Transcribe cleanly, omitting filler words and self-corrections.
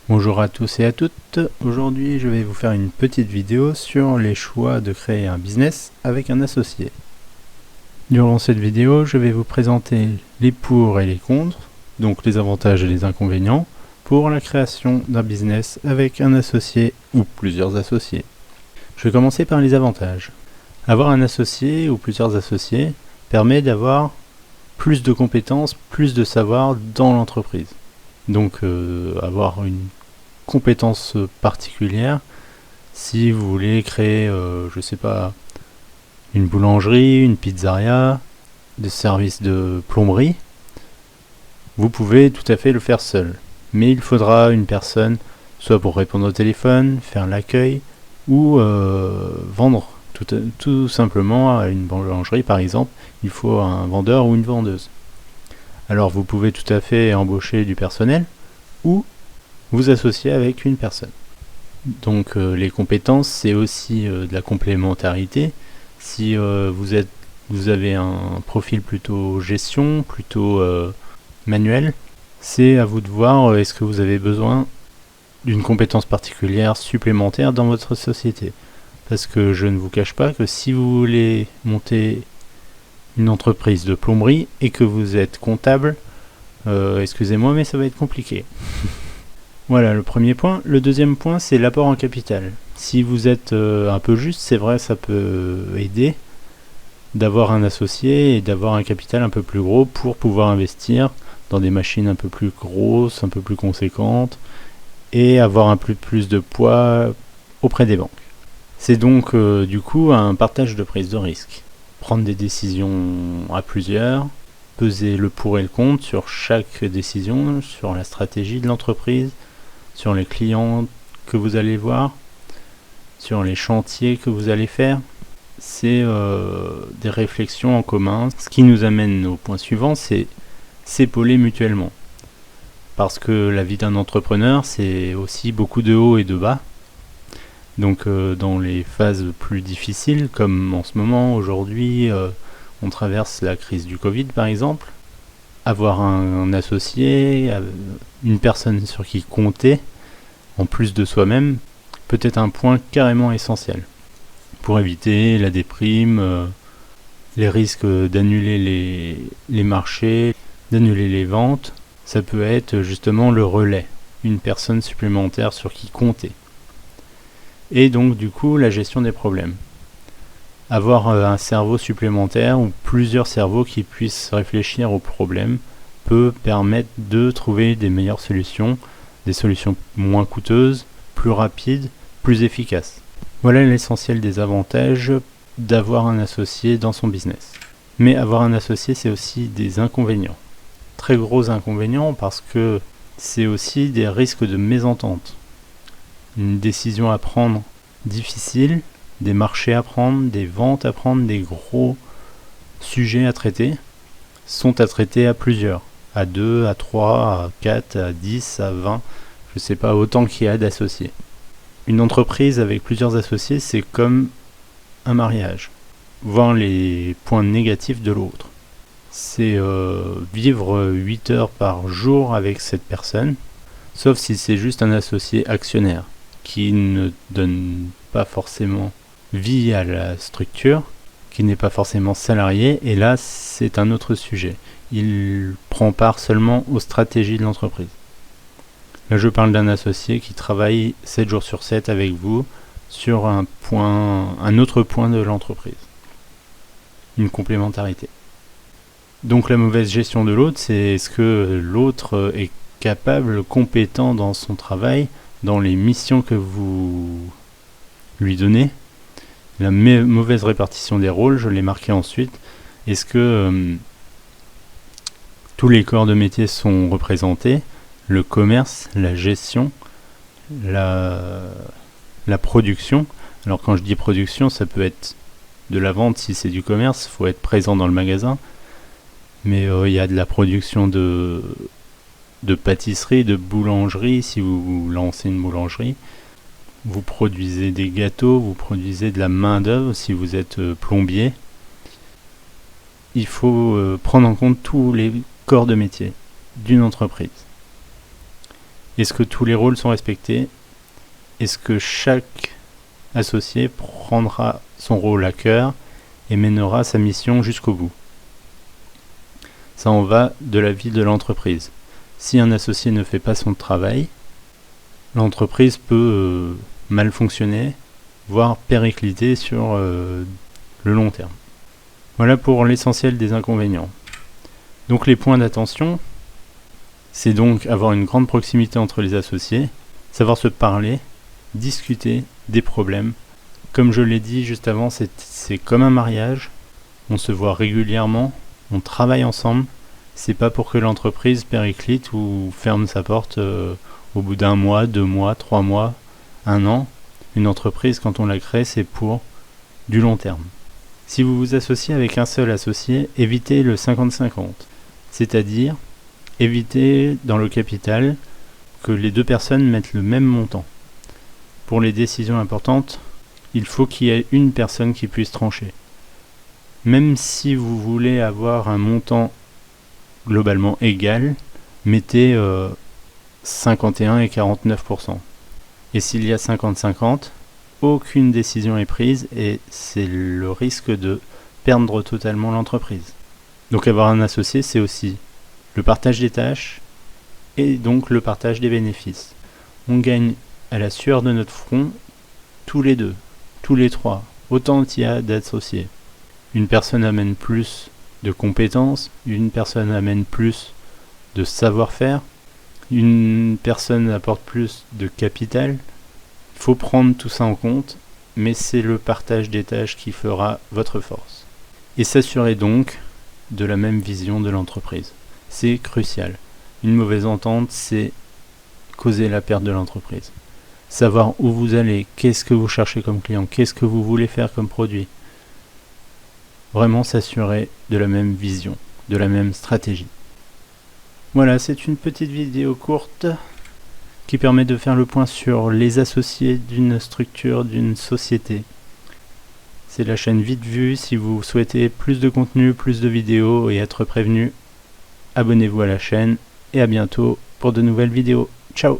Bonjour à tous et à toutes, aujourd'hui je vais vous faire une petite vidéo sur les choix de créer un business avec un associé. Durant cette vidéo, je vais vous présenter les pour et les contre, donc les avantages et les inconvénients, pour la création d'un business avec un associé ou plusieurs associés. Je vais commencer par les avantages. Avoir un associé ou plusieurs associés permet d'avoir plus de compétences, plus de savoir dans l'entreprise. Donc avoir une compétence particulière, si vous voulez créer, je sais pas, une boulangerie, une pizzeria, des services de plomberie, vous pouvez tout à fait le faire seul. Mais il faudra une personne, soit pour répondre au téléphone, faire l'accueil, ou vendre tout simplement à une boulangerie par exemple, il faut un vendeur ou une vendeuse. Alors vous pouvez tout à fait embaucher du personnel, ou vous associer avec une personne. Donc les compétences, c'est aussi de la complémentarité. Si vous avez un profil plutôt gestion, plutôt manuel, c'est à vous de voir est-ce que vous avez besoin d'une compétence particulière supplémentaire dans votre société. Parce que je ne vous cache pas que si vous voulez monter une entreprise de plomberie et que vous êtes comptable, excusez-moi mais ça va être compliqué. Voilà le premier point. Le deuxième point, c'est l'apport en capital. Si vous êtes un peu juste, c'est vrai, ça peut aider d'avoir un associé et d'avoir un capital un peu plus gros pour pouvoir investir dans des machines un peu plus grosses, un peu plus conséquentes et avoir un peu plus de poids auprès des banques. C'est donc du coup un partage de prise de risque. Prendre des décisions à plusieurs, peser le pour et le contre sur chaque décision, sur la stratégie de l'entreprise, sur les clients que vous allez voir, sur les chantiers que vous allez faire. C'est des réflexions en commun. Ce qui nous amène au point suivant, c'est s'épauler mutuellement. Parce que la vie d'un entrepreneur, c'est aussi beaucoup de hauts et de bas. Donc dans les phases plus difficiles, comme en ce moment, aujourd'hui, on traverse la crise du Covid par exemple, avoir un associé, une personne sur qui compter, en plus de soi-même, peut être un point carrément essentiel pour éviter la déprime, les risques d'annuler les marchés, d'annuler les ventes. Ça peut être justement le relais, une personne supplémentaire sur qui compter. Et donc du coup la gestion des problèmes. Avoir un cerveau supplémentaire ou plusieurs cerveaux qui puissent réfléchir aux problèmes peut permettre de trouver des meilleures solutions, des solutions moins coûteuses, plus rapides, plus efficaces. Voilà l'essentiel des avantages d'avoir un associé dans son business. Mais avoir un associé, c'est aussi des inconvénients. Très gros inconvénients parce que c'est aussi des risques de mésentente. Une décision à prendre difficile, des marchés à prendre, des ventes à prendre, des gros sujets à traiter, sont à traiter à plusieurs. À 2, à 3, à 4, à 10, à 20, je sais pas, autant qu'il y a d'associés. Une entreprise avec plusieurs associés, c'est comme un mariage. Voir les points négatifs de l'autre. C'est vivre 8 heures par jour avec cette personne, sauf si c'est juste un associé actionnaire, qui ne donne pas forcément vie à la structure, qui n'est pas forcément salarié, et là c'est un autre sujet. Il prend part seulement aux stratégies de l'entreprise. Là je parle d'un associé qui travaille 7 jours sur 7 avec vous sur un autre point de l'entreprise. Une complémentarité. Donc la mauvaise gestion de l'autre, c'est est-ce que l'autre est capable, compétent dans son travail, dans les missions que vous lui donnez. La mauvaise répartition des rôles, je l'ai marqué ensuite. Est-ce que tous les corps de métier sont représentés? Le commerce, la gestion, la production. Alors quand je dis production, ça peut être de la vente si c'est du commerce, il faut être présent dans le magasin. Mais il y a de la production de pâtisserie, de boulangerie, si vous lancez une boulangerie. Vous produisez des gâteaux, vous produisez de la main d'œuvre si vous êtes plombier. Il faut prendre en compte tous les corps de métier d'une entreprise. Est-ce que tous les rôles sont respectés? Est-ce que chaque associé prendra son rôle à cœur et mènera sa mission jusqu'au bout? Ça en va de la vie de l'entreprise. Si un associé ne fait pas son travail, l'entreprise peut mal fonctionner, voire péricliter sur le long terme. Voilà pour l'essentiel des inconvénients. Donc les points d'attention, c'est donc avoir une grande proximité entre les associés, savoir se parler, discuter des problèmes. Comme je l'ai dit juste avant, c'est comme un mariage, on se voit régulièrement, on travaille ensemble, c'est pas pour que l'entreprise périclite ou ferme sa porte au bout d'un mois, 2 mois, 3 mois, 1 an. Une entreprise, quand on la crée, c'est pour du long terme. Si vous vous associez avec un seul associé, évitez le 50-50, c'est-à-dire évitez dans le capital que les 2 personnes mettent le même montant. Pour les décisions importantes, il faut qu'il y ait une personne qui puisse trancher. Même si vous voulez avoir un montant globalement égal, mettez 51 et 49%. Et s'il y a 50-50, aucune décision est prise et c'est le risque de perdre totalement l'entreprise. Donc avoir un associé, c'est aussi le partage des tâches et donc le partage des bénéfices. On gagne à la sueur de notre front tous les 2, tous les 3, autant qu'il y a d'associés. Une personne amène plus de compétences, une personne amène plus de savoir-faire, une personne apporte plus de capital. Il faut prendre tout ça en compte, mais c'est le partage des tâches qui fera votre force. Et s'assurer donc de la même vision de l'entreprise. C'est crucial. Une mauvaise entente, c'est causer la perte de l'entreprise. Savoir où vous allez, qu'est-ce que vous cherchez comme client, qu'est-ce que vous voulez faire comme produit. Vraiment s'assurer de la même vision, de la même stratégie. Voilà, c'est une petite vidéo courte qui permet de faire le point sur les associés d'une structure, d'une société. C'est la chaîne Vite Vu. Si vous souhaitez plus de contenu, plus de vidéos et être prévenu, abonnez-vous à la chaîne et à bientôt pour de nouvelles vidéos. Ciao!